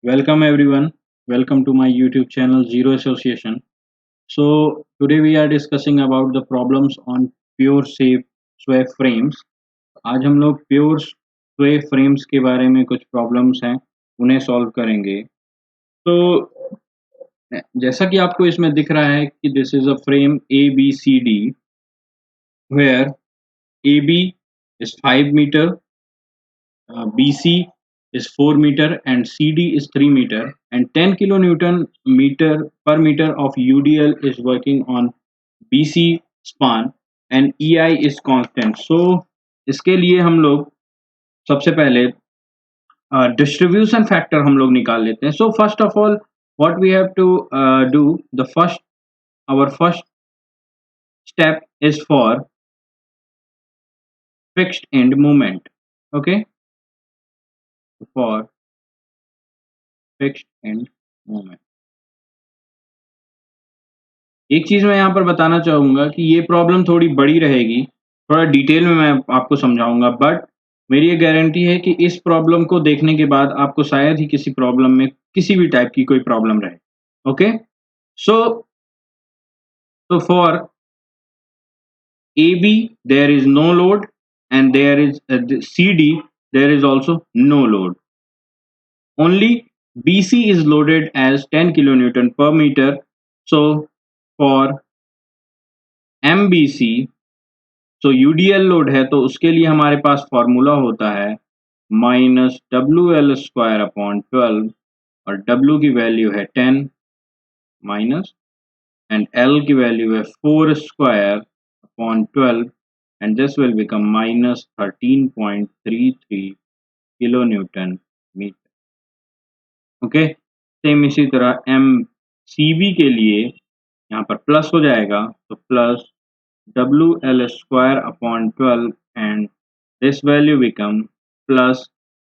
Welcome everyone. Welcome to my YouTube channel Zero Association. So today we are discussing about the problems on pure shape sway frames. आज हम लोग pure sway frames के बारे में कुछ problems हैं उन्हें सॉल्व करेंगे. तो जैसा कि आपको इसमें दिख रहा है कि this is a frame ABCD where AB is 5 meter, BC is 4 meter and CD is 3 meter and 10 kilonewton meter per meter of UDL is working on BC span and EI is constant. So इसके लिए हम लोग सबसे पहले distribution factor हम लोग निकाल लेते हैं. So first of all what we have to do the first our first step is for fixed end moment. Okay, for fixed end moment. एक चीज मैं यहाँ पर बताना चाहूंगा कि ये प्रॉब्लम थोड़ी बड़ी रहेगी, थोड़ा डिटेल में मैं आपको समझाऊंगा, बट मेरी ये गारंटी है कि इस प्रॉब्लम को देखने के बाद आपको शायद ही किसी प्रॉब्लम में किसी भी टाइप की कोई प्रॉब्लम रहे. Okay, so for AB there is no load and there is CD there is also no load. Only BC is loaded as 10 kilonewton per meter. So for MBC, तो UDL load है तो उसके लिए हमारे पास formula होता है -WL² upon 12 और W की वैल्यू है 10 माइनस एंड L की वैल्यू है 4² upon 12 and this will become -13.33 kilonewton meter. Okay, same इसी तरह MCB के लिए यहाँ पर प्लस हो जाएगा तो plus WL² upon 12 and this value become plus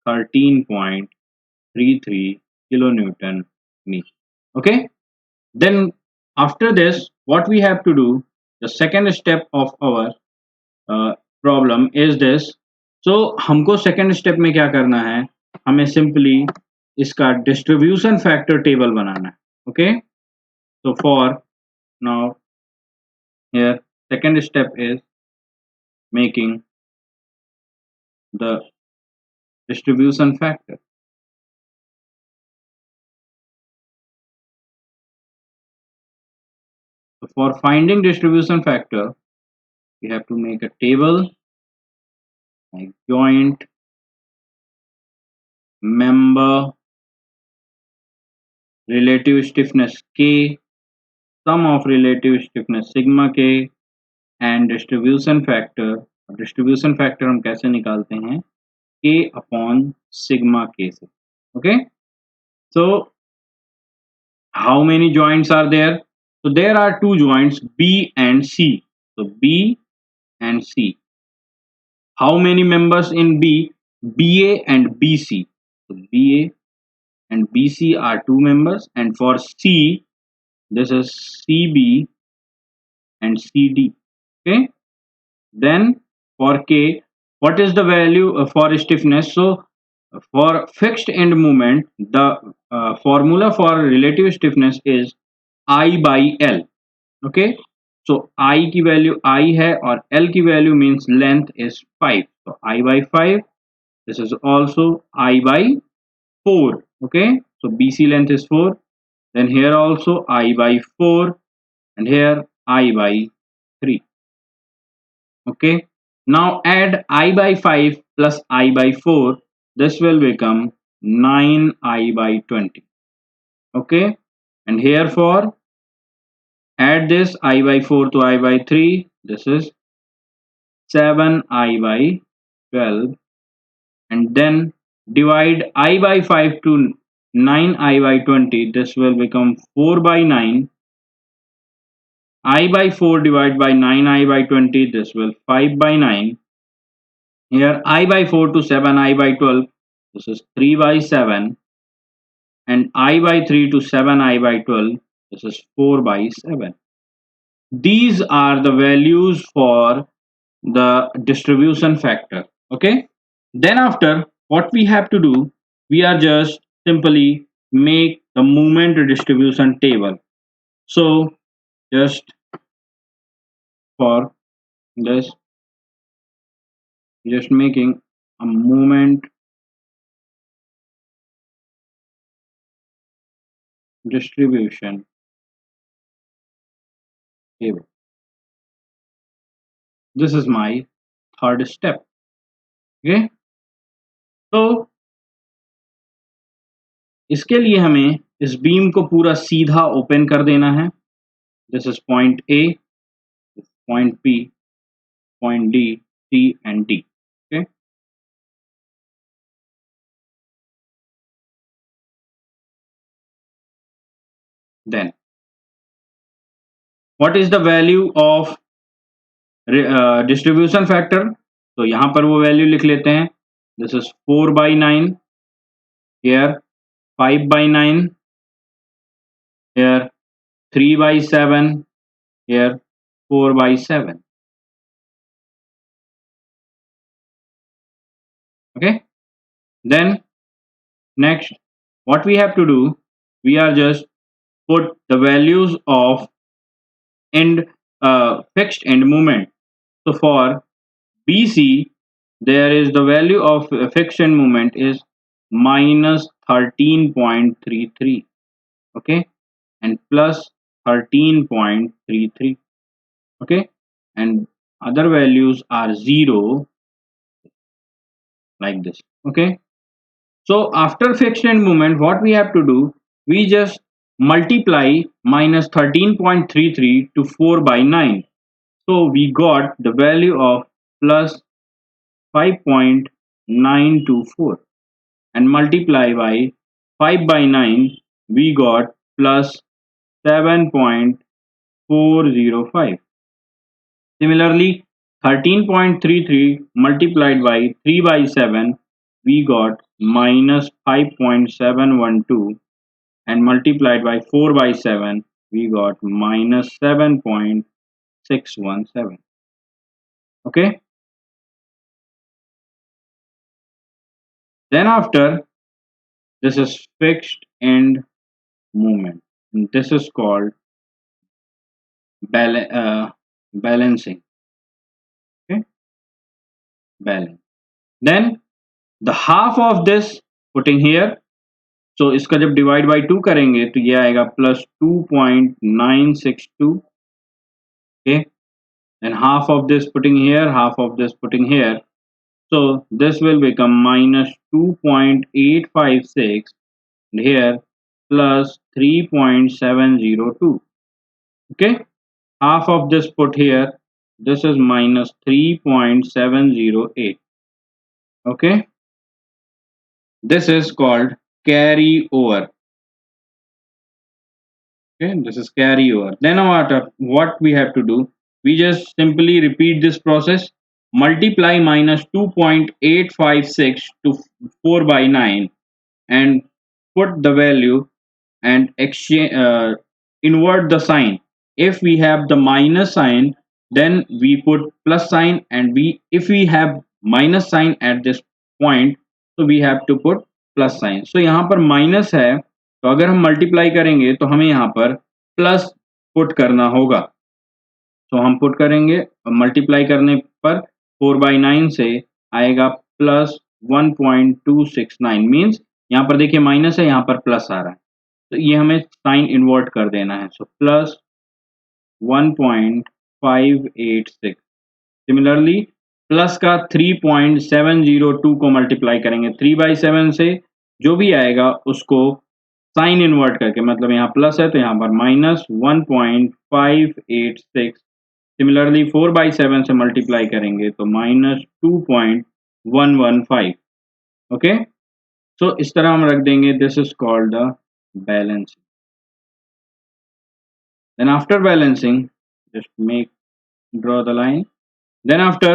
13.33 kilonewton meter. Okay, then after this what we have to do, the second step of our problem is this. So हमको सेकेंड स्टेप में क्या करना है, हमें simply इसका distribution factor table बनाना है. Okay, so for now here second step is making the distribution factor. So for finding distribution factor we have to make a table like joint member relative stiffness K, sum of relative stiffness sigma K and distribution factor. Distribution factor हम कैसे निकालते हैं, K upon sigma K से. Okay, so how many joints are there? So there are two joints B and C. So B and C. How many members in B? BA and BC. So BA and BC are two members and for C this is CB and CD. Okay, then for K, what is the value for stiffness? So for fixed end moment the formula for relative stiffness is I by L. Okay, so I की value I है और L की value means length is 5, so I by 5. This is also I by 4. Okay, so BC length is 4, then here also I by 4 and here I by 3. Okay, now add I by 5 plus I by 4, this will become 9I by 20. Okay, and here for add this I by 4 to I by 3, this is 7I by 12 and then divide I by 5 to 9I by 20, this will become 4 by 9. I by 4 divided by 9I by 20, this will 5 by 9. Here I by 4 to 7I by 12, this is 3 by 7 and I by 3 to 7I by 12, this is 4 by 7. These are the values for the distribution factor. Okay, then after what we have to do, we are just simply make the moment distribution table. So just for this, just making a moment distribution table. This is my third step. Okay, तो इसके लिए हमें इस beam को पूरा सीधा open कर देना है. This is point A, point B, point D, C and D. Okay. Then what is the value of distribution factor? तो यहाँ पर वो वैल्यू लिख लेते हैं. This is 4/9, here 5/9, here 3/7, here 4/7. Okay. Then next, what we have to do, we are just put the values of end fixed end moment. So for BC, there is the value of fixed end moment is minus 13.33. Okay, and plus 13.33. Okay, and other values are 0 like this. Okay, so after fixed end moment, what we have to do, we just multiply minus 13.33 to 4/9. So we got the value of plus 5.924 and multiply by 5/9, we got plus 7.405. Similarly, 13.33 multiplied by 3/7, we got minus 5.712 and multiplied by 4/7, we got minus 7.617. Okay. Then after, this is fixed end moment, and this is called balancing. Okay, balance. Then the half of this putting here. So इसका जब divide by 2 करेंगे तो ये आएगा plus 2.962. Okay, and half of this putting here, half of this putting here. So this will become minus 2.856 and here plus 3.702. Okay, half of this put here, this is minus 3.708. Okay, this is called carry over. Okay, this is carry over. Then what we have to do, we just simply repeat this process, multiply minus 2.856 to 4/9 and put the value and exchange invert the sign. If we have the minus sign, then we put plus sign, and if we have minus sign at this point, so we have to put plus sign. So यहाँ पर minus है, तो अगर हम multiply करेंगे तो हमें यहाँ पर plus put करना होगा. तो हम put करेंगे, multiply करने पर 4/9 से आएगा plus 1.269. मीन्स यहाँ पर देखिए माइनस है, यहाँ पर प्लस आ रहा है, तो ये हमें साइन इन्वर्ट कर देना है. So plus 1.586. सिमिलरली प्लस का 3.702 को मल्टीप्लाई करेंगे 3/7 से, जो भी आएगा उसको साइन इन्वर्ट करके, मतलब यहाँ प्लस है तो यहाँ पर माइनस 1.586. सिमिलरली 4/7 से मल्टीप्लाई करेंगे तो माइनस 2.115. ओके, सो इस तरह हम रख देंगे. This is called the balancing. Then after balancing, just draw the line. Then after,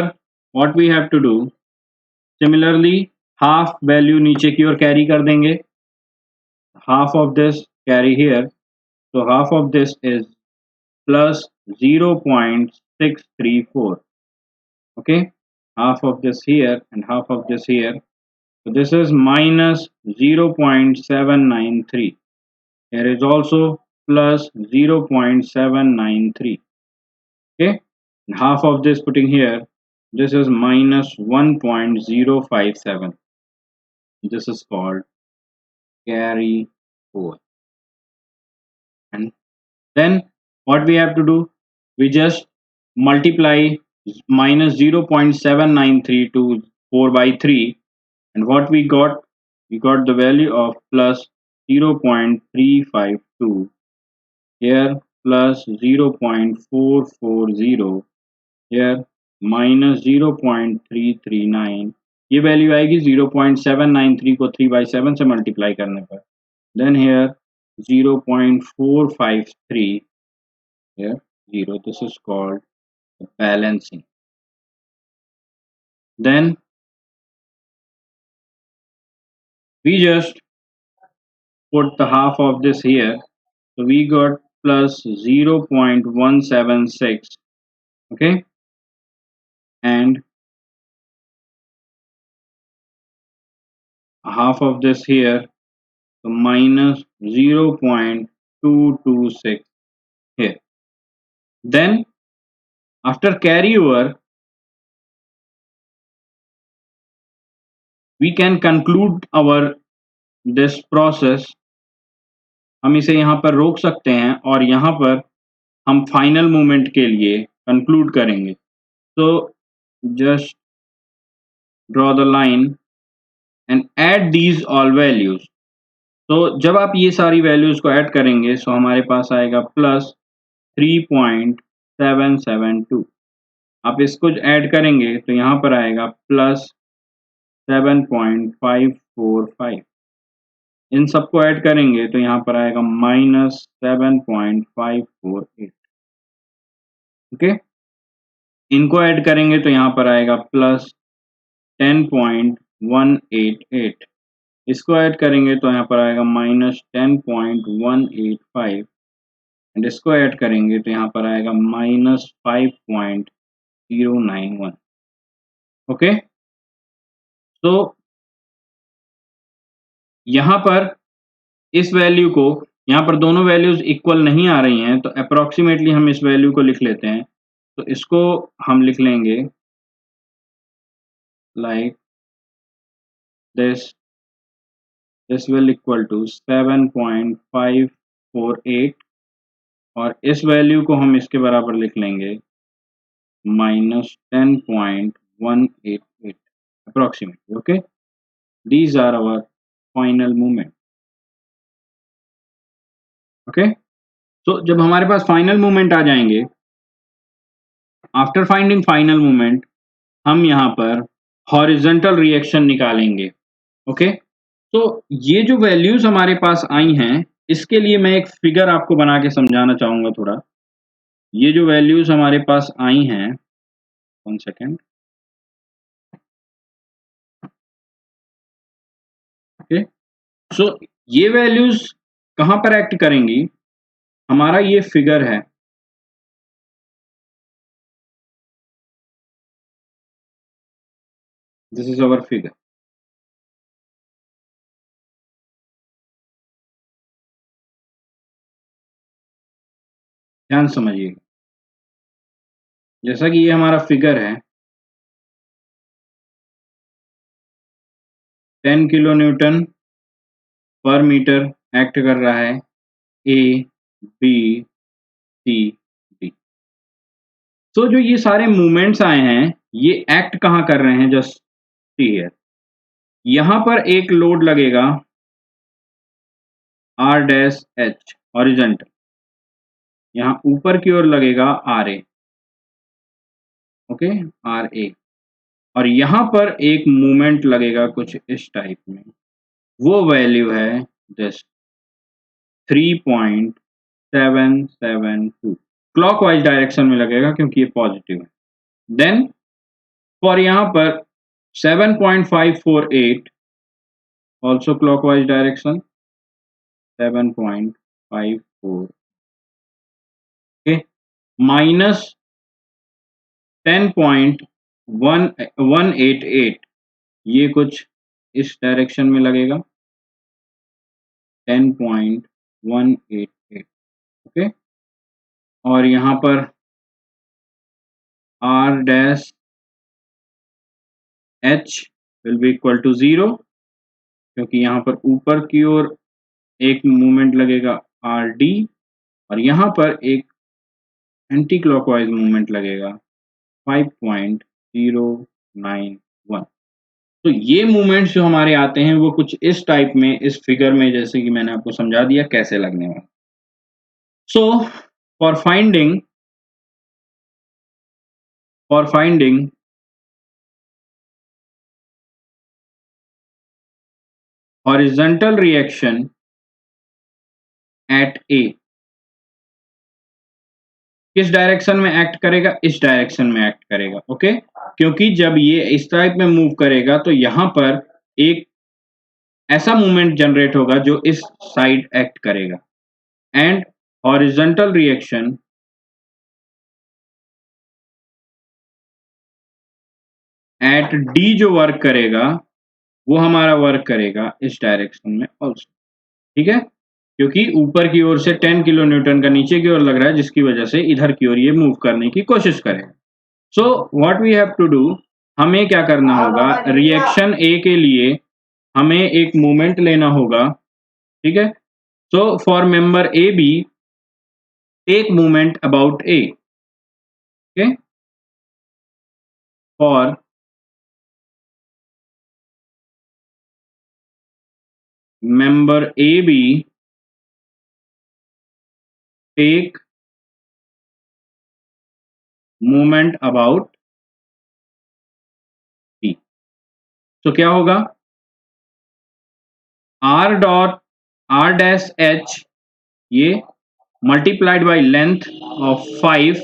what we have to do, similarly half value नीचे की ओर carry कर देंगे. Half of this carry here, so half of this is plus 0.634. Okay, half of this here and half of this here, so So this is minus 0.793. Here is also plus 0.793. Okay, and half of this putting here, this is minus 1.057. This is called carry over. And then what we have to do, we just multiply minus 0.793 to 4 by 3, and what we got the value of plus 0.352, here plus 0.440, here minus 0.339. ये value आएगी 0.793 को 3/7 से multiply करने पर, then here 0.453, here 0. This is called balancing. Then we just put the half of this here, so we got plus 0.176. Okay, and half of this here, so minus 0.226 here. Then after carryover, we can conclude our this process. हम इसे यहाँ पर रोक सकते हैं और यहाँ पर हम फाइनल मूवमेंट के लिए कंक्लूड करेंगे. So just draw the line and add these all values. तो जब आप ये सारी वैल्यूज को ऐड करेंगे, सो हमारे पास आएगा प्लस 3.772. आप इसको ऐड करेंगे तो यहाँ पर आएगा प्लस 7.545. इन सबको ऐड करेंगे तो यहाँ पर आएगा माइनस 7.548. ओके, इनको ऐड करेंगे तो यहाँ पर आएगा प्लस 10.188. इसको ऐड करेंगे तो यहाँ पर आएगा माइनस 10.185. एंड इसको ऐड करेंगे तो यहाँ पर आएगा माइनस 5.091. ओके, तो यहाँ पर इस वैल्यू को, यहाँ पर दोनों वैल्यूज इक्वल नहीं आ रही हैं, तो अप्रोक्सीमेटली हम इस वैल्यू को लिख लेते हैं. तो इसको हम लिख लेंगे like this will equal to 7.548, और इस वैल्यू को हम इसके बराबर लिख लेंगे minus 10.188 approximately. Okay, these are our final movement. Okay, so जब हमारे पास फाइनल मूवमेंट आ जाएंगे, आफ्टर फाइंडिंग फाइनल मूवमेंट, हम यहाँ पर हॉरिजॉन्टल रिएक्शन निकालेंगे. ओके, तो ये जो वैल्यूज हमारे पास आई हैं, इसके लिए मैं एक फिगर आपको बना के समझाना चाहूंगा थोड़ा. ये जो वैल्यूज हमारे पास आई हैं, 1 सेकेंड. ओके, सो ये वैल्यूज कहां पर एक्ट करेंगी? हमारा ये फिगर है, दिस इज अवर फिगर. ध्यान समझिएगा. जैसा कि ये हमारा फिगर है, 10 किलो न्यूटन पर मीटर एक्ट कर रहा है ए, बी, सी, डी. तो जो ये सारे मूवमेंट्स आए हैं, ये एक्ट कहाँ कर रहे हैं? Just see here. यहाँ पर एक लोड लगेगा आर डैश एच हॉरिजॉन्टल, यहाँ ऊपर की ओर लगेगा R A. Okay, R A, और यहाँ पर एक मूवमेंट लगेगा कुछ इस टाइप में. वो वैल्यू है जस्ट 3.772. क्लॉकवाइज डायरेक्शन में लगेगा क्योंकि ये पॉजिटिव है. देन फॉर यहाँ पर 7.548 also clockwise direction 7.54. Okay, minus 10.188, ये कुछ इस डायरेक्शन में लगेगा 10.188, ओके। और यहाँ पर r dash h will be equal to 0, क्योंकि यहाँ पर ऊपर की ओर एक मूवमेंट लगेगा आर डी और यहाँ पर एक एंटी क्लॉकवाइज मूवमेंट लगेगा 5.091। तो ये मूवमेंट्स जो हमारे आते हैं वो कुछ इस टाइप में, इस फिगर में, जैसे कि मैंने आपको समझा दिया कैसे लगने वाला। So for finding horizontal reaction at A, किस डायरेक्शन में एक्ट करेगा? इस डायरेक्शन में एक्ट करेगा, ओके। क्योंकि जब ये इस टाइप में मूव करेगा तो यहाँ पर एक ऐसा मूवमेंट जनरेट होगा जो इस साइड एक्ट करेगा, and horizontal reaction at D जो वर्क करेगा वो हमारा वर्क करेगा इस डायरेक्शन में ऑल्सो, ठीक है। क्योंकि ऊपर की ओर से 10 किलो न्यूटन का नीचे की ओर लग रहा है, जिसकी वजह से इधर की ओर ये मूव करने की कोशिश करेगा। So what we have to do, हमें क्या करना होगा, रिएक्शन ए के लिए हमें एक मूवमेंट लेना होगा, ठीक है। So for member A B take movement about A, okay. For member AB take movement about B। तो क्या होगा, R dash H ये multiplied by length of 5,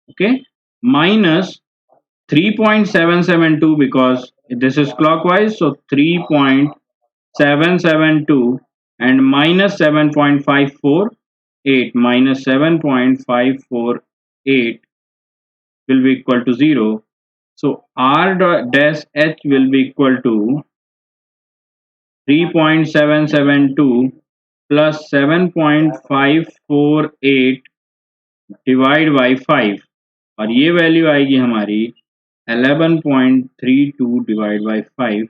okay, minus 3.772 because this is clockwise, so 3.772 and minus 7.548 minus 7.548 will be equal to 0. So R dash H will be equal to 3.772 plus 7.548 divide by 5, और ये value आएगी हमारी 11.32 divide by 5।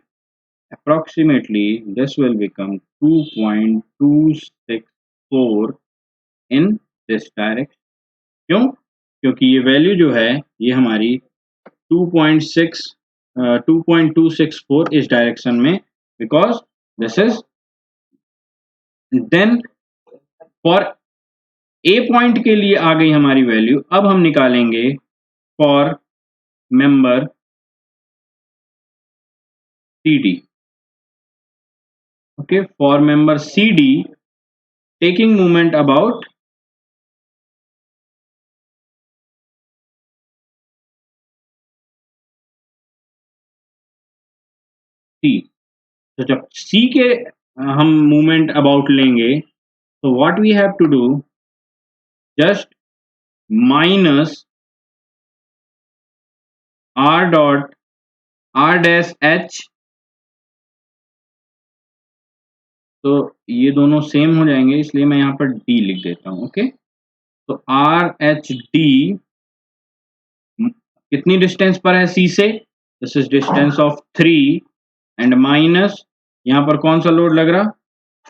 approximately this will become 2.264 in this direction। क्यों? क्योंकि ये value जो है ये हमारी 2.264 इस डायरेक्शन में, because this is then for a point के लिए आ गई हमारी वैल्यू। अब हम निकालेंगे for member C D, okay. For member C D taking movement about C. तो जब सी के हम मूवमेंट अबाउट लेंगे तो what we have to do, just minus r dot r dash h, तो ये दोनों सेम हो जाएंगे इसलिए मैं यहाँ पर d लिख देता हूँ, ओके। तो r h d कितनी डिस्टेंस पर है c से, this is distance of 3 and minus यहाँ पर कौन सा लोड लग रहा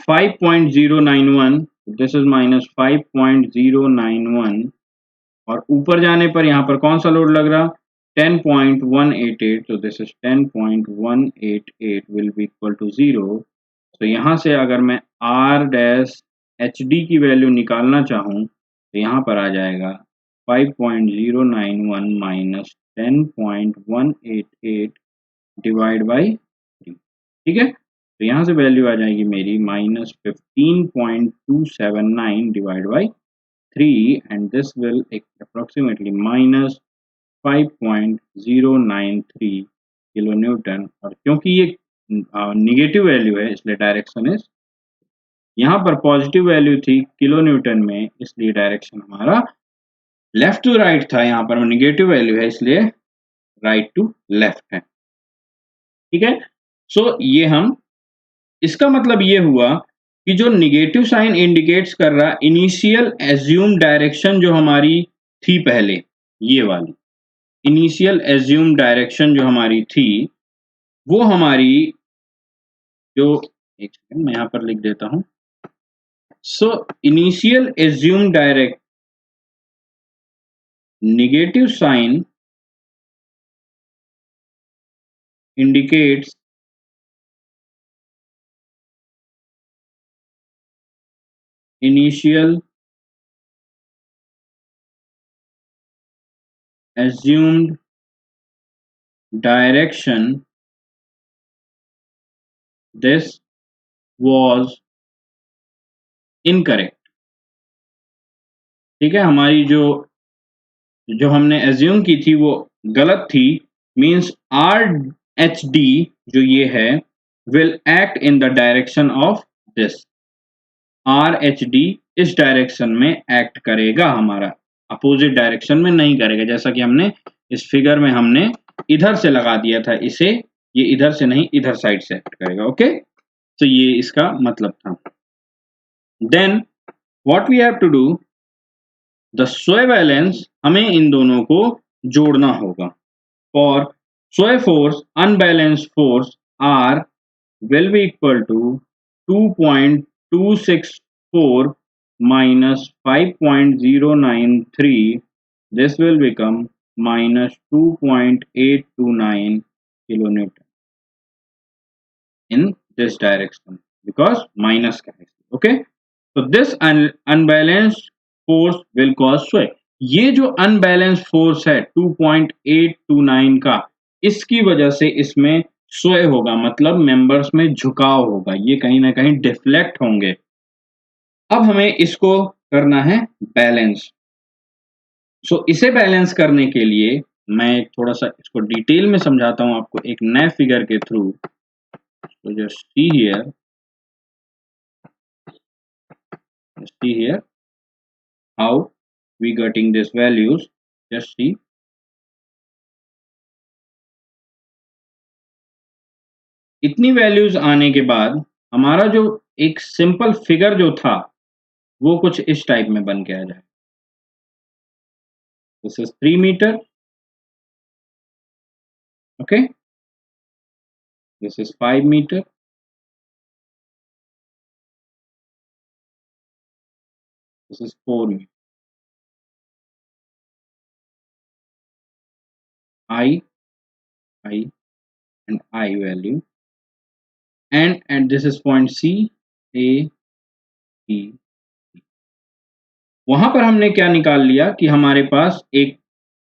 5.091, दिस इज माइनस 5.091, और ऊपर जाने पर यहाँ पर कौन सा लोड लग रहा 10.188, तो this is 10.188 will be equal to 0। तो यहाँ से अगर मैं r डैश एच डी की वैल्यू निकालना चाहूँ तो यहाँ पर आ जाएगा 5.091 माइनस 10.188 डिवाइड बाई 3, ठीक है। तो यहाँ से वैल्यू आ जाएगी मेरी minus 15.279 divide by 3 and this will approximately minus 5.093 kilo Newton. और क्योंकि ये निगेटिव वैल्यू है इसलिए डायरेक्शन इज, यहाँ पर पॉजिटिव वैल्यू थी किलो न्यूटन में इसलिए डायरेक्शन हमारा लेफ्ट टू राइट था, यहाँ पर निगेटिव वैल्यू है इसलिए राइट टू लेफ्ट है, ठीक है। सो ये हम, इसका मतलब ये हुआ कि जो निगेटिव साइन इंडिकेट्स कर रहा इनिशियल एज्यूम डायरेक्शन जो हमारी थी पहले, ये वाली इनिशियल एज्यूम डायरेक्शन जो हमारी थी, वो हमारी जो, एक सेकंड मैं यहाँ पर लिख देता हूँ। So initial assume direct negative sign indicates initial assumed direction. This was incorrect. ठीक है, हमारी जो जो हमने एज्यूम की थी वो गलत थी। मीन्स आर एच डी जो ये है will act in the direction of this. R H D इस डायरेक्शन में एक्ट करेगा, हमारा अपोजिट डायरेक्शन में नहीं करेगा। जैसा कि हमने इस फिगर में हमने इधर से लगा दिया था इसे, ये इधर से नहीं इधर साइड से एक्ट करेगा। ओके, तो ये इसका मतलब था। Then what we have to do, the sway balance, हमें इन दोनों को जोड़ना होगा। For sway force unbalanced force are will be equal to 2.264 minus 5.093. This will become minus 2.829 kilonewton in this direction because minus chemistry. Okay, so this unbalanced force will cause sway. ये जो unbalance force है 2.829 का, इसकी वजह से इसमें स्वय होगा, मतलब मेंबर्स में झुकाव होगा, ये कहीं ना कहीं डिफ्लेक्ट होंगे। अब हमें इसको करना है बैलेंस। सो इसे बैलेंस करने के लिए मैं थोड़ा सा इसको डिटेल में समझाता हूं आपको एक नए फिगर के through. So just see here how we getting these values. Just see, इतनी वैल्यूज आने के बाद हमारा जो एक सिंपल फिगर जो था वो कुछ इस टाइप में बन के आ जाए। This is 3 meter, okay, this is 5 meter, this is 4 meter. I and I value, and this is point C, A, B. वहां पर हमने क्या निकाल लिया कि हमारे पास एक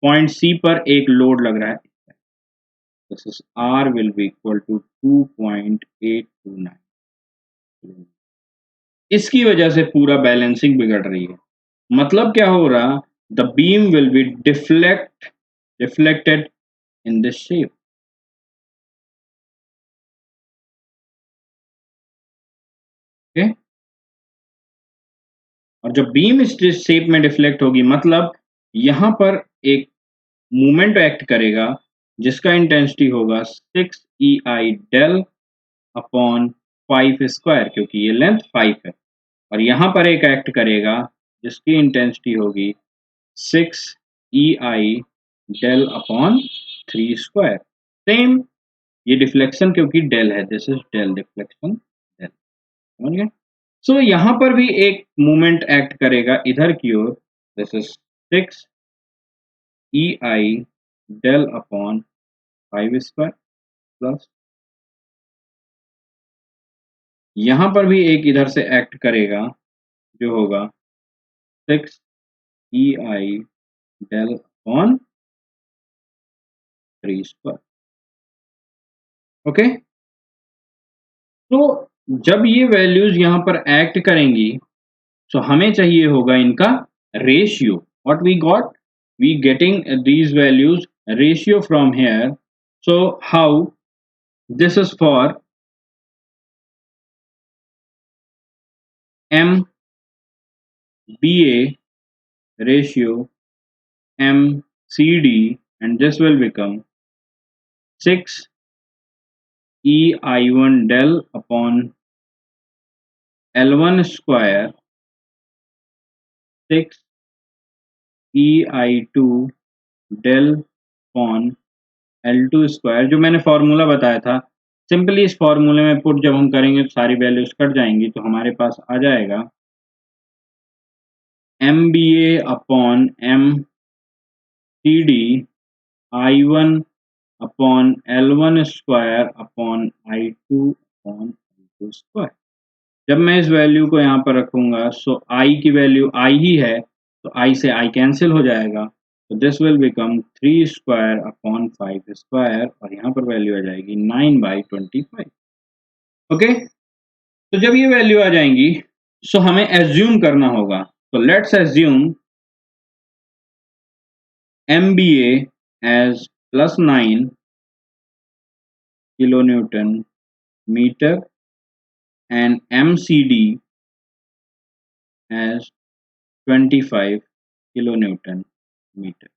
पॉइंट C पर एक लोड लग रहा है। This is R will be equal to 2.829. इसकी वजह से पूरा बैलेंसिंग बिगड़ रही है। मतलब क्या हो रहा, the beam will be deflected in this shape. Okay, और जब बीम इस शेप में डिफ्लेक्ट होगी मतलब यहाँ पर एक मूवमेंट एक्ट करेगा जिसका इंटेंसिटी होगा 6 EI डेल अपॉन 5 स्क्वायर, क्योंकि ये लेंथ 5 है, और यहाँ पर एक एक्ट करेगा जिसकी इंटेंसिटी होगी 6 EI del upon 3 square. Same ये डिफ्लेक्शन क्योंकि डेल है, this is del deflection del, समझ गए। सो यहाँ पर भी एक मूवमेंट एक्ट करेगा इधर की ओर, this is 6 EI del upon 5 square plus यहाँ पर भी एक इधर से एक्ट करेगा जो होगा 6 EI del upon 3 square. Okay, तो जब ये वैल्यूज यहाँ पर एक्ट करेंगी तो हमें चाहिए होगा इनका ratio. What we got, we getting these values ratio from here. So how, this is for MBA ratio MCD, and this will become 6 EI1 del upon L1 square 6 EI2 del upon L2 square, जो मैंने formula बताया था। Simply इस फॉर्मूले में put जब हम करेंगे तो सारी वैल्यूज कट जाएंगी, तो हमारे पास आ जाएगा MBA upon MCD I1 upon L1 square upon I2 upon L2 square. जब मैं इस वैल्यू को यहाँ पर रखूंगा, सो I की वैल्यू I ही है, तो I से I कैंसिल हो जाएगा, तो this will become 3 square upon 5 square, और यहाँ पर वैल्यू आ जाएगी 9/25। ओके, तो जब ये वैल्यू आ जाएंगी, सो हमें एज्यूम करना होगा। तो let's assume MBA as +9 kilonewton meter and MCD as 25 kilonewton meter.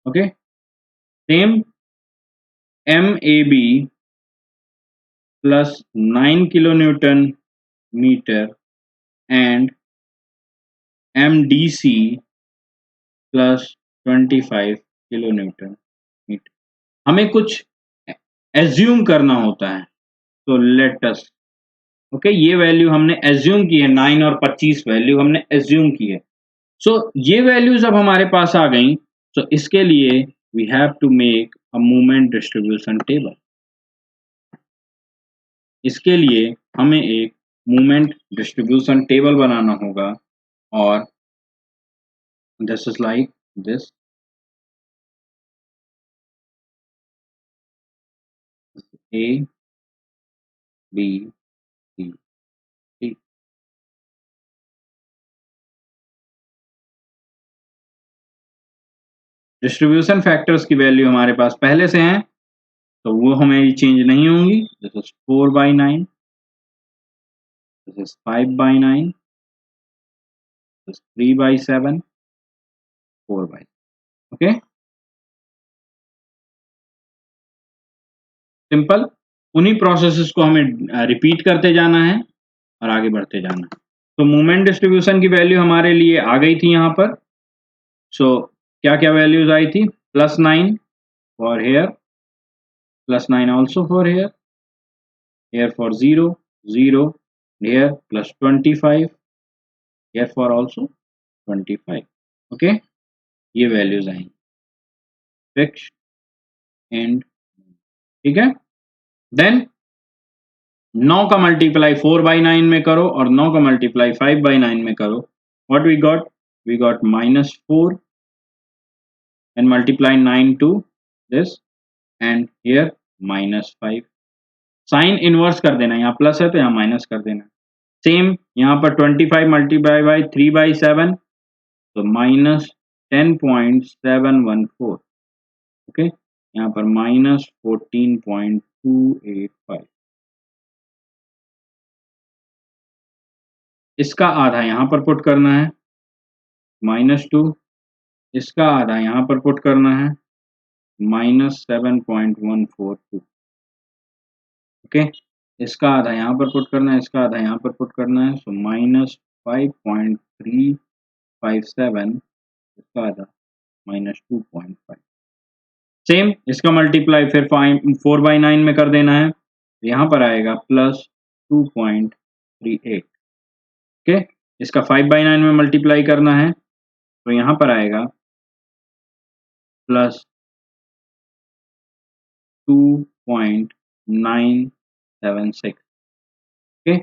Okay, same MAB plus 9 kilonewton meter and MDC plus 25 kilonewton meter. हमें कुछ एज्यूम करना होता है, तो लेट अस, ओके, ये वैल्यू हमने एज्यूम की है, 9 और 25 वैल्यू हमने एज्यूम की है। सो ये वैल्यूज अब हमारे पास आ गई, तो इसके लिए we have to make a moment distribution table. इसके लिए हमें एक मोमेंट डिस्ट्रीब्यूशन टेबल बनाना होगा, और this is like this. A B C D। Distribution factors की वैल्यू हमारे पास पहले से हैं, तो वो हमें चेंज नहीं होंगी। This is 4/9, this is 5/9, this 3/7, 4/9। Okay, simple. उन्हीं प्रोसेसेस को हमें रिपीट करते जाना है और आगे बढ़ते जाना है। तो मोमेंट डिस्ट्रीब्यूशन की वैल्यू हमारे लिए आ गई थी यहाँ पर। सो क्या क्या वैल्यूज आई थी? +9 for here, +9 also for here, here for 0, 0, here +25, here for also 25। Okay, ये वैल्यूज आएंगी फिक्स एंड, ठीक है। देन 9 का मल्टीप्लाई 4/9 में करो और 9 का मल्टीप्लाई 5/9 में करो। What we got? We got -4 and multiply 9 to this, and here -5। Sign inverse कर देना, यहाँ प्लस है तो यहाँ माइनस कर देना। सेम यहाँ पर 25 मल्टीप्लाई बाई 3/7, तो -10.714। ओके, यहाँ पर -14.285। इसका आधा यहाँ पर पुट करना है, -2। इसका आधा यहाँ पर पुट करना है, -7.142। ओके, इसका आधा यहाँ पर पुट करना है, इसका आधा यहाँ पर पुट करना है, सो -5.357, इसका आधा -2.5। सेम इसका मल्टीप्लाई फिर 4/9 में कर देना है, यहाँ पर आएगा +2.38। ओके, इसका 5/9 में मल्टीप्लाई करना है, तो यहाँ पर आएगा +2.976। ओके,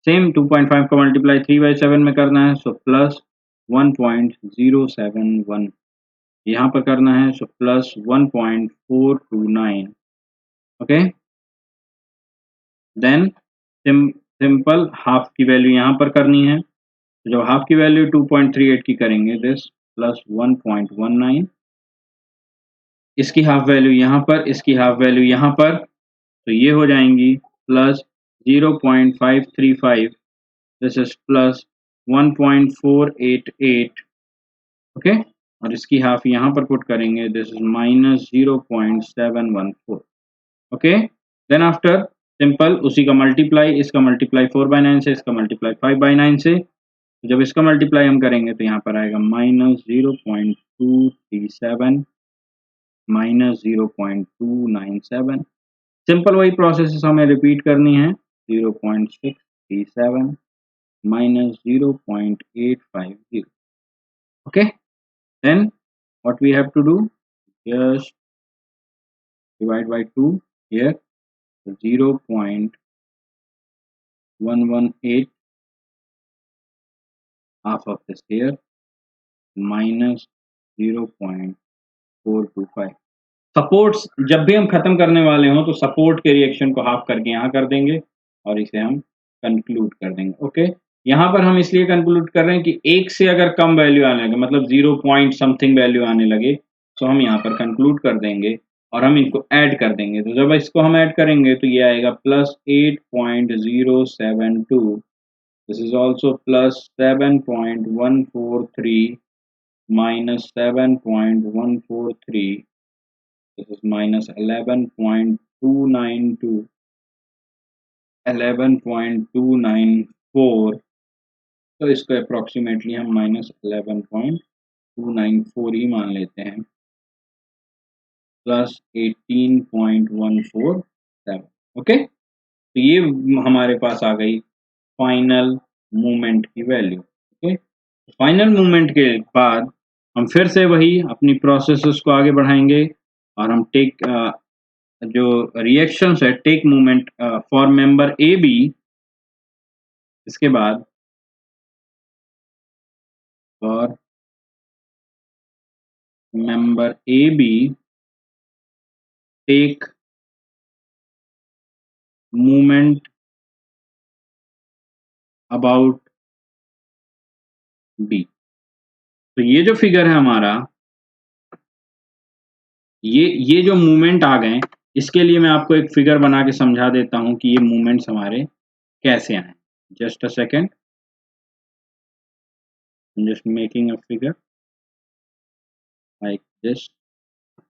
सेम 2.5 का मल्टीप्लाई 3/7 में करना है, सो +1.071 यहाँ पर करना है, सो +1.429। ओके, देन सिंपल हाफ की वैल्यू यहाँ पर करनी है, तो जब हाफ की वैल्यू 2.38 की करेंगे, दिस +1.19, इसकी हाफ वैल्यू यहाँ पर, इसकी हाफ वैल्यू यहाँ पर, तो ये हो जाएंगी +0.535, दिस इज +1.488। ओके, और इसकी हाफ यहाँ पर पुट करेंगे, this is -0.714। Okay, then after simple उसी का मल्टीप्लाई, इसका मल्टीप्लाई 4/9 से, इसका मल्टीप्लाई 5/9 से। तो जब इसका मल्टीप्लाई हम करेंगे तो यहाँ पर आएगा -0.237 -0.297। सिंपल वही प्रोसेस हमें रिपीट करनी है। 0.637 -0.850। okay, then what we have to do, just divide by 2 here, 0.118 half of this here, -0.425। Supports जब भी हम खत्म करने वाले हों तो सपोर्ट के रिएक्शन को हाफ करके यहाँ कर देंगे और इसे हम कंक्लूड कर देंगे। ओके, यहाँ पर हम इसलिए कंक्लूड कर रहे हैं कि एक से अगर कम वैल्यू आने लगे, मतलब 0 पॉइंट समथिंग वैल्यू आने लगे, तो हम यहाँ पर कंक्लूड कर देंगे और हम इनको ऐड कर देंगे। तो जब इसको हम ऐड करेंगे तो ये आएगा +8.072, this is also +7.143 -7.143, this is -11.292, 11.294। तो इसको अप्रोक्सीमेटली हम -11.294 ही मान लेते हैं, +18.147। ओके, तो ये हमारे पास आ गई फाइनल मूवमेंट की वैल्यू। ओके, फाइनल मूवमेंट के बाद हम फिर से वही अपनी प्रोसेसेस को आगे बढ़ाएंगे और हम जो रिएक्शंस है take movement for member A B, इसके बाद for member A B take movement about B. तो ये जो फिगर है हमारा, ये जो मूवमेंट आ गए, इसके लिए मैं आपको एक फिगर बना के समझा देता हूं कि ये मूवमेंट्स हमारे कैसे आए। Just a second, just making a figure like this.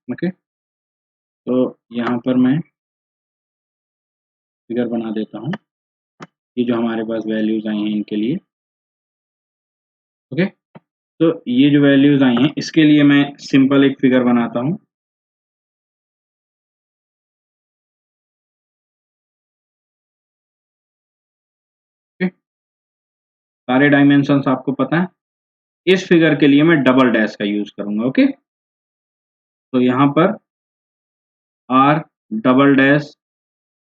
Okay, तो यहाँ पर मैं फिगर बना देता हूँ, ये जो हमारे पास वैल्यूज आई हैं इनके लिए। ओके, तो ये जो वैल्यूज आई हैं इसके लिए मैं सिंपल एक फिगर बनाता हूँ। ओके, सारे डायमेंशंस आपको पता है। इस फिगर के लिए मैं डबल डैश का यूज करूंगा। ओके, तो यहाँ पर R double dash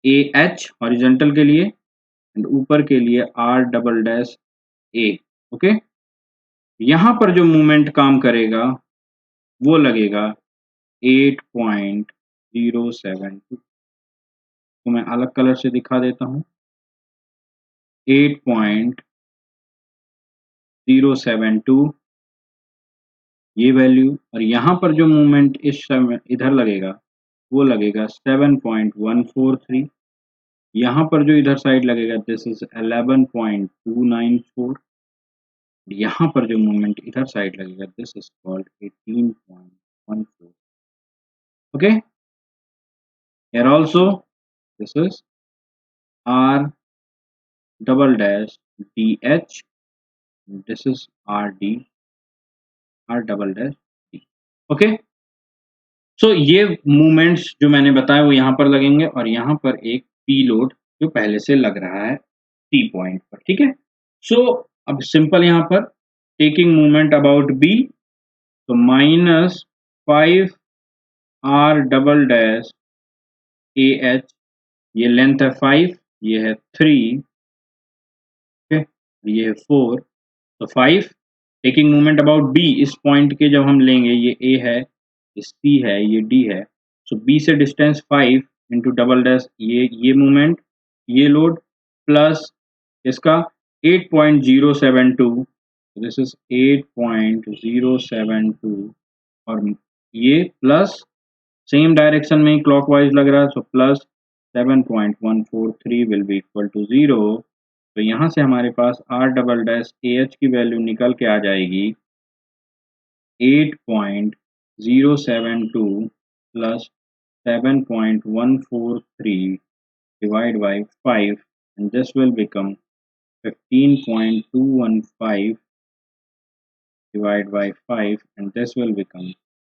A H horizontal के लिए एंड ऊपर के लिए R double dash A. Okay, यहाँ पर जो मूवमेंट काम करेगा वो लगेगा 8.072। तो मैं अलग कलर से दिखा देता हूँ, 8.072 ये वैल्यू, और यहाँ पर जो मूवमेंट इस समय इधर लगेगा वो लगेगा 7.143। यहाँ पर जो इधर साइड लगेगा दिस इज 11.294। यहाँ पर जो मूवमेंट इधर साइड लगेगा this is called 18.14। Okay, here also this is r double dash dh, this is r double dash d। Okay, so ये मूवमेंट्स जो मैंने बताया वो यहाँ पर लगेंगे और यहाँ पर एक पी लोड जो पहले से लग रहा है टी पॉइंट पर। ठीक है, सो अब सिंपल यहाँ पर टेकिंग मूवमेंट अबाउट बी, तो -5 R double dash A H, ये लेंथ है 5, ये है 3, ओके, ये है 4। तो 5 टेकिंग मूवमेंट अबाउट बी, इस पॉइंट के जब हम लेंगे, ये ए है, ये सी है, ये डी है, सो बी से डिस्टेंस 5 इंटू डबल डैश ये मूवमेंट, ये लोड प्लस इसका 8.072, दिस इज 8.072, और ये प्लस सेम डायरेक्शन में क्लॉकवाइज लग रहा है, so plus 7.143 will be equal to 0। तो यहाँ से हमारे पास R double dash A H की वैल्यू निकल के आ जाएगी 8.072 plus 7.143 divide by 5 and this will become 15.215 divide by 5 and this will become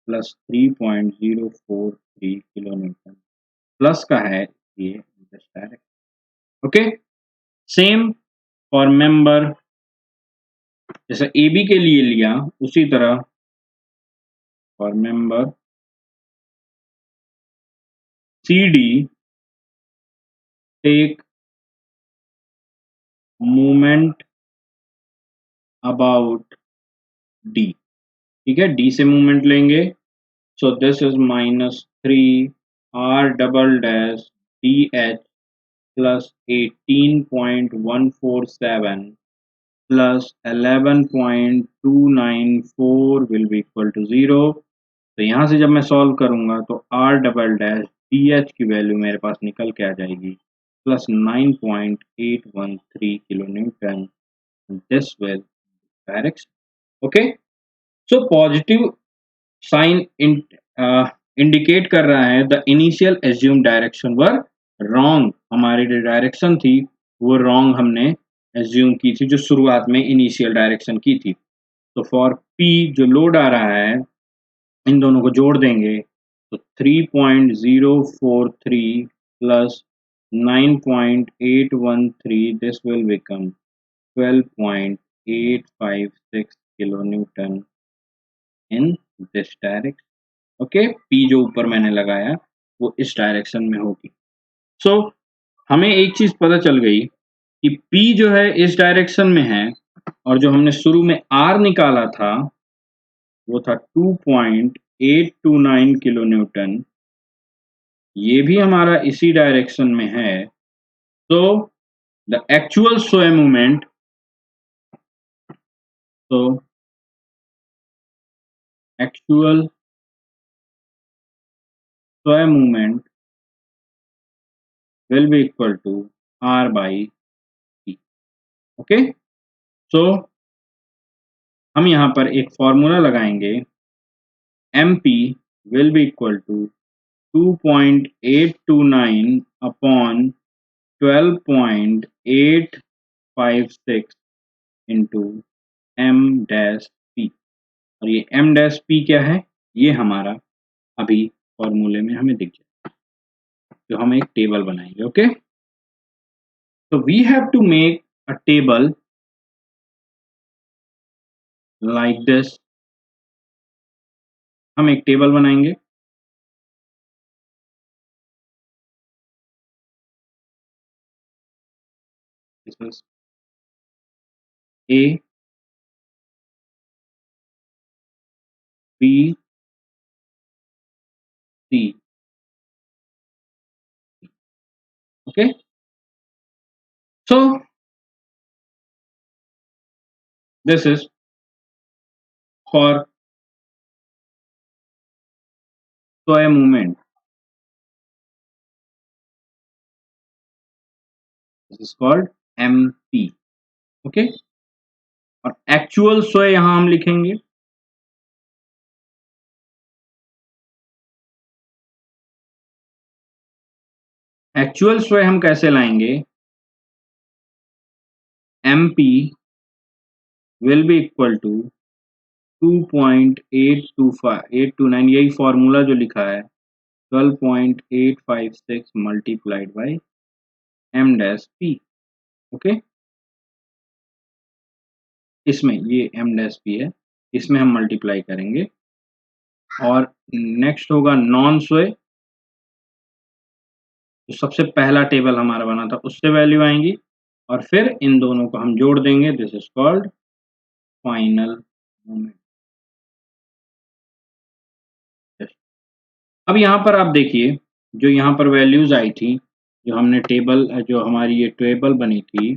plus 3.043 kilonewton plus का है ये this direct okay same for member जैसे ए बी के लिए लिया उसी तरह for member C D take movement about D ठीक है डी से मूवमेंट लेंगे so this is -3 R double dash D H plus 18.147 plus 11.294 will be equal to 0 तो यहाँ से जब मैं सॉल्व करूंगा तो R double dash D H की वैल्यू मेरे पास निकल के आ जाएगी plus 9.813 kilo newton this will direction okay so positive sign indicate कर रहा है the initial assume direction were wrong हमारी जो डायरेक्शन थी वो रॉन्ग हमने एज्यूम की थी जो शुरुआत में इनिशियल डायरेक्शन की थी तो फॉर पी जो लोड आ रहा है इन दोनों को जोड़ देंगे तो 3.043 plus 9.813 this will become 12.856 kilo Newton in this direction okay P जो ऊपर मैंने लगाया वो इस डायरेक्शन में होगी सो हमें एक चीज पता चल गई कि P जो है इस डायरेक्शन में है और जो हमने शुरू में R निकाला था वो था 2.829 किलो न्यूटन ये भी हमारा इसी डायरेक्शन में है तो द एक्चुअल स्वयं मूवमेंट तो एक्चुअल स्वयं movement will be equal to R by P okay so हम यहाँ पर एक फॉर्मूला लगाएंगे MP will be equal to 2.829 upon 12.856 into M dash P और ये M dash P क्या है ये हमारा अभी फॉर्मूले में हमें दिख जाए जो हम एक टेबल बनाएंगे ओके तो we have to make a table like this हम एक टेबल बनाएंगे this is A B C okay so this is for sway movement this is called MP okay और एक्चुअल स्वय यहां हम लिखेंगे एक्चुअल स्वय हम कैसे लाएंगे MP will be equal to 2.829 यही फॉर्मूला जो लिखा है 12.856 multiplied by M dash P okay इसमें ये M डैश P है इसमें हम मल्टीप्लाई करेंगे और नेक्स्ट होगा नॉन स्वय तो सबसे पहला टेबल हमारा बना था उससे वैल्यू आएंगी और फिर इन दोनों को हम जोड़ देंगे this is called final moment अब यहाँ पर आप देखिए जो यहाँ पर वैल्यूज आई थी जो हमने टेबल जो हमारी ये टेबल बनी थी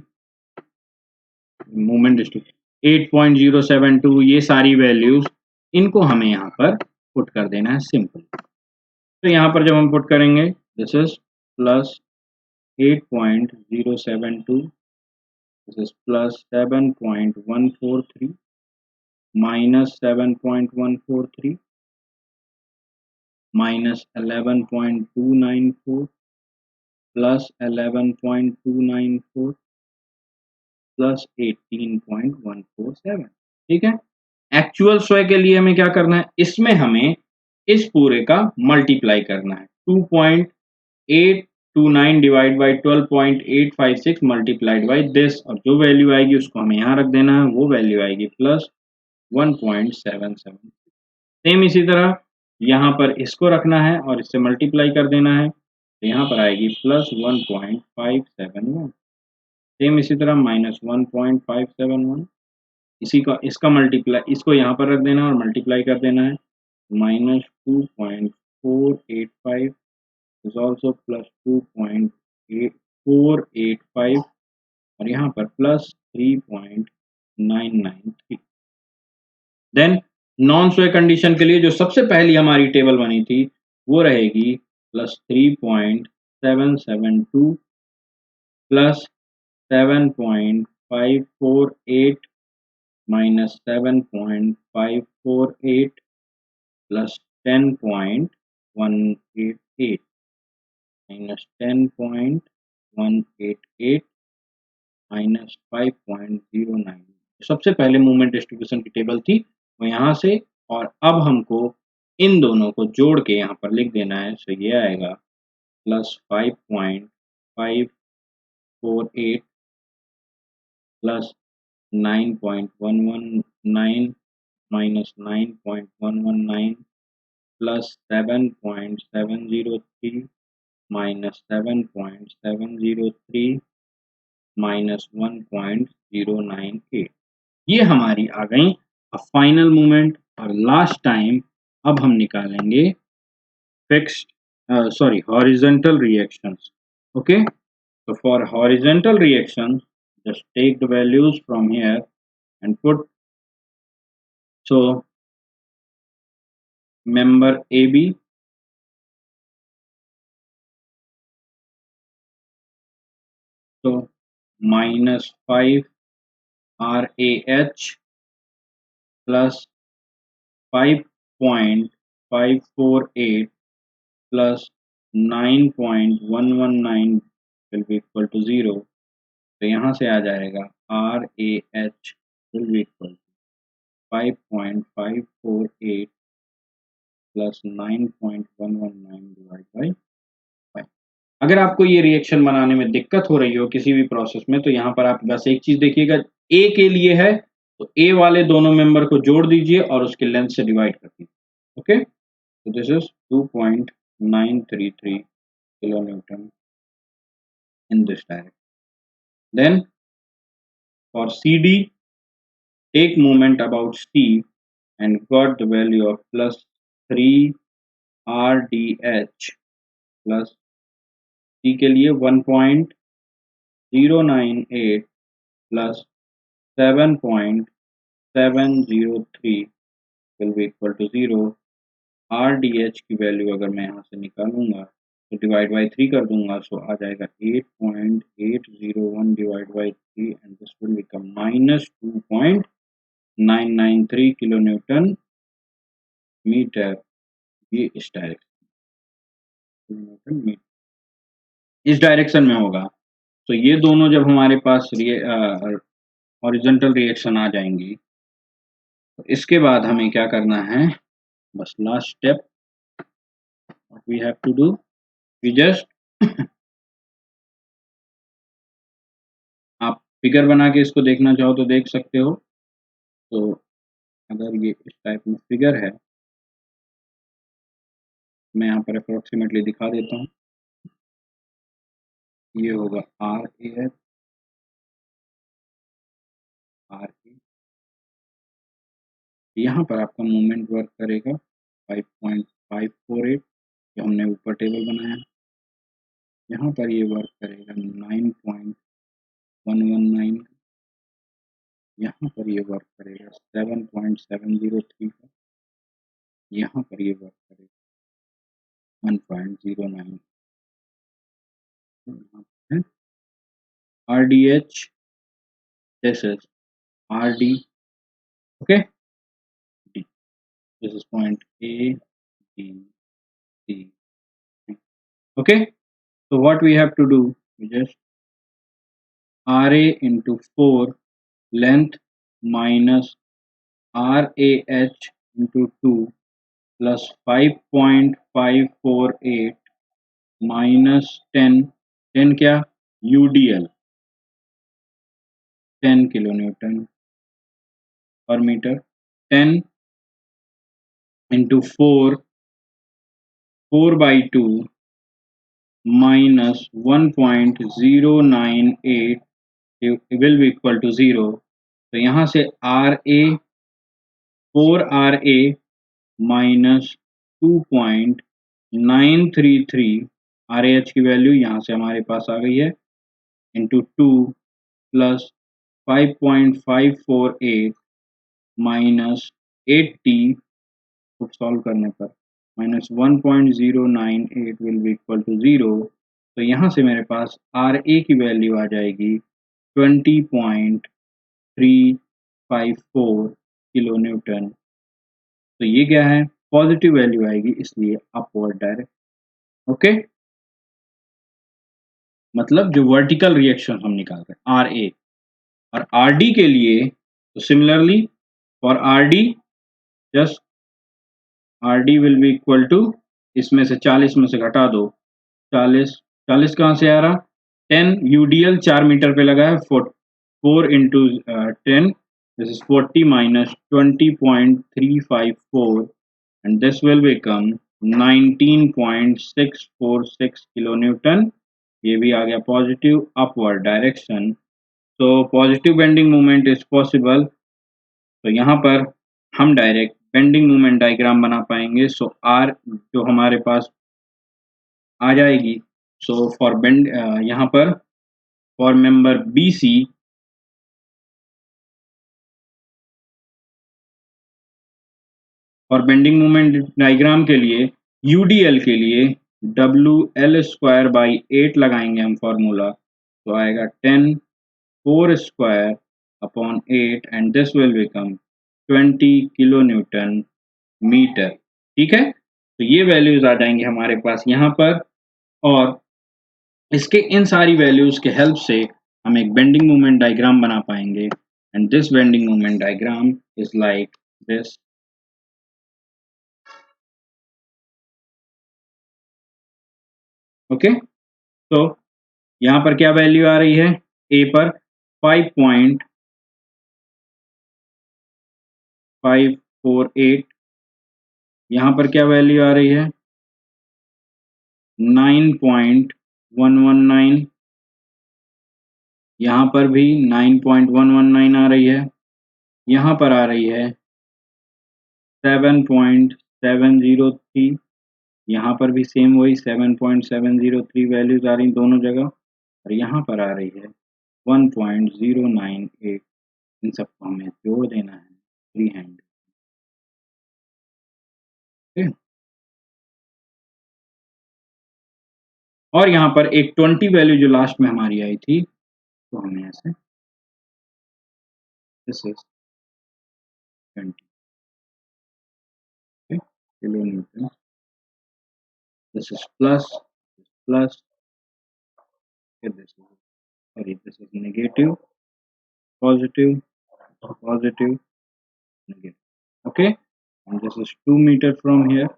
मूवमेंट डिस्ट्रीब्यूशन 8.072 ये सारी वैल्यूज इनको हमें यहाँ पर पुट कर देना है सिंपल तो यहाँ पर जब हम पुट करेंगे this is plus 8.072 this is plus 7.143 minus 7.143 minus 11.294 plus 11.294 plus 18.147। ठीक है, एक्चुअल स्वय के लिए हमें क्या करना है, इसमें हमें इस पूरे का मल्टीप्लाई करना है। 2.829 divide by 12.856 multiplied by this, और जो वैल्यू आएगी उसको हमें यहाँ रख देना है, वो वैल्यू आएगी प्लस 1.77। सेम इसी तरह यहाँ पर इसको रखना है और इससे मल्टीप्लाई कर देना है, तो यहाँ पर आएगी प्लस 1.571। सेम इसी तरह माइनस 1.571, इसी का इसका मल्टीप्लाई, इसको यहाँ पर रख देना है और मल्टीप्लाई कर देना है, माइनस 2.485 इज ऑल्सो प्लस 2.8485 और यहाँ पर प्लस 3.993। देन नॉन स्वय कंडीशन के लिए जो सबसे पहली हमारी टेबल बनी थी वो रहेगी plus 3.772 plus 7.548 minus 7.548 plus 10.188 minus 10.188 minus 5.09। सबसे पहले मूवमेंट डिस्ट्रीब्यूशन की टेबल थी वो यहाँ से, और अब हमको इन दोनों को जोड़ के यहाँ पर लिख देना है। सो ये आएगा plus 5.548 plus 9.119 minus 9.119 plus 7.703 minus 7.703 minus 1.098। ये हमारी आ गई फाइनल मूवमेंट। और लास्ट टाइम अब हम निकालेंगे fixed horizontal reactions. Okay, so for horizontal reaction just take the values from here and put, so member AB, so minus 5 RAH plus 5.548 plus 9.119 will be equal to 0। तो यहाँ से आ जाएगा RAH will be equal to 5.548 plus 9.119 divide by 5। अगर आपको ये reaction बनाने में दिक्कत हो रही हो किसी भी प्रोसेस में, तो यहाँ पर आप बस एक चीज देखिएगा, ए के लिए है तो ए वाले दोनों मेंबर को जोड़ दीजिए और उसके लेंथ से डिवाइड कर दीजिए। Okay, so this is 2.933 kilonewton in this direction. Then for CD, take moment about C and got the value of plus 3 RDH plus C के लिए 1.098 plus 7.703 will be equal to 0। RDH की value अगर मैं यहाँ से निकालूंगा तो divide by 3 कर दूंगा, सो आ जाएगा 8.801 divide by 3 and this will become minus 2.993 kilo newton meter. ये इस डायरेक्शन में होगा। तो ये दोनों जब हमारे पास हॉरिजॉन्टल रिएक्शन आ जाएंगी तो इसके बाद हमें क्या करना है, बस last step what we have to do, we just आप फिगर बना के इसको देखना चाहो तो देख सकते हो। तो अगर ये इस टाइप में फिगर है, मैं यहाँ पर अप्रोक्सीमेटली दिखा देता हूँ। ये होगा RAH RA, यहाँ पर आपका मूवमेंट वर्क करेगा 5.548 जो हमने ऊपर टेबल बनाया, यहाँ पर ये वर्क करेगा 9.119, यहाँ पर ये वर्क करेगा 7.703 का, यहाँ पर ये वर्क करेगा 1.09। RDH, this is RD, okay, D, this is point A, B, C, okay। So what we have to do, we just RA into 4 length minus RAH into 2 plus 5.548 minus 10 क्या UDL 10 kilonewton per meter, 10 into 4 by 2 minus 1.098 will be equal to 0. तो यहाँ से RA 4RA minus 2.933 RAH की value यहाँ से हमारे पास आ गई है इंटू 2 प्लस 5.548 माइनस 80 को सॉल्व करने पर minus 1.098 will be equal to 0. तो यहाँ से मेरे पास RA की वैल्यू आ जाएगी 20.354 किलो न्यूटन. तो ये क्या है, पॉजिटिव वैल्यू आएगी, इसलिए अपवर्ड डायरेक्ट. ओके, मतलब जो वर्टिकल रिएक्शन हम निकाल रहे हैं RA और RD के लिए, तो similarly for RD just RD will be equal to, इसमें से 40 में से घटा दो, 40 कहाँ से आ रहा, 10 UDL 4 मीटर पे लगा है, 4 into 10 this is 40 minus 20.354 and this will become 19.646 kilonewton. ये भी आ गया पॉजिटिव अपवर्ड डायरेक्शन. तो positive bending moment is possible. तो यहाँ पर हम डायरेक्ट बेंडिंग मोमेंट डायग्राम बना पाएंगे. सो आर जो हमारे पास आ जाएगी, सो फॉर बेंड यहाँ पर फॉर मेंबर BC और बेंडिंग मोमेंट डायग्राम के लिए UDL के लिए WL² बाई 8 लगाएंगे हम फॉर्मूला. तो आएगा 10 4 square upon 8 and this will become 20 kilo newton metre. ठीक है, तो ये वैल्यूज आ जाएंगे हमारे पास यहाँ पर, और इसके इन सारी वैल्यूज के हेल्प से हम एक बेंडिंग मोमेंट डायग्राम बना पाएंगे. And this bending moment diagram is like this. Okay, तो यहाँ पर क्या वैल्यू आ रही है, ए पर 5.548, यहाँ पर क्या वैल्यू आ रही है 9.119, यहाँ पर भी 9.119 आ रही है, यहाँ पर आ रही है 7.703, यहाँ पर भी सेम वही 7.703 वैल्यूज आ रही दोनों जगह, और यहाँ पर आ रही है 1.098. इन सबको हमें जोड़ देना है 300. और यहाँ पर एक 20 वैल्यू जो लास्ट में हमारी आई थी, तो हमें ऐसे this is 20 kilo newton. This is plus this is negative, positive, negative. Okay, and this is 2 meter from here,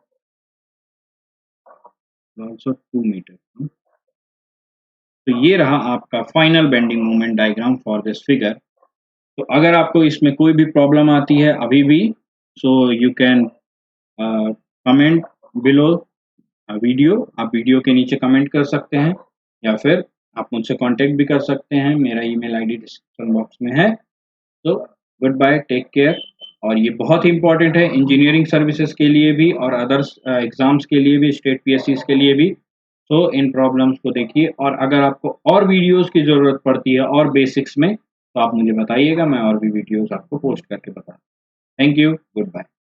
also 2 meter. तो ये रहा आपका final bending moment diagram for this figure. तो अगर आपको इसमें कोई भी प्रॉब्लम आती है अभी भी, so you can comment below video. आप वीडियो के नीचे कमेंट कर सकते हैं, या फिर आप मुझसे कांटेक्ट भी कर सकते हैं. मेरा ईमेल आईडी डिस्क्रिप्शन बॉक्स में है. तो गुड बाय, टेक केयर. और ये बहुत ही इंपॉर्टेंट है इंजीनियरिंग सर्विसेज के लिए भी और अदर्स एग्जाम्स के लिए भी, स्टेट PSCs के लिए भी. तो इन प्रॉब्लम्स को देखिए, और अगर आपको और वीडियोस की ज़रूरत पड़ती है और बेसिक्स में, तो आप मुझे बताइएगा, मैं और भी वीडियोस आपको पोस्ट करके बताऊँ. Thank you, good bye.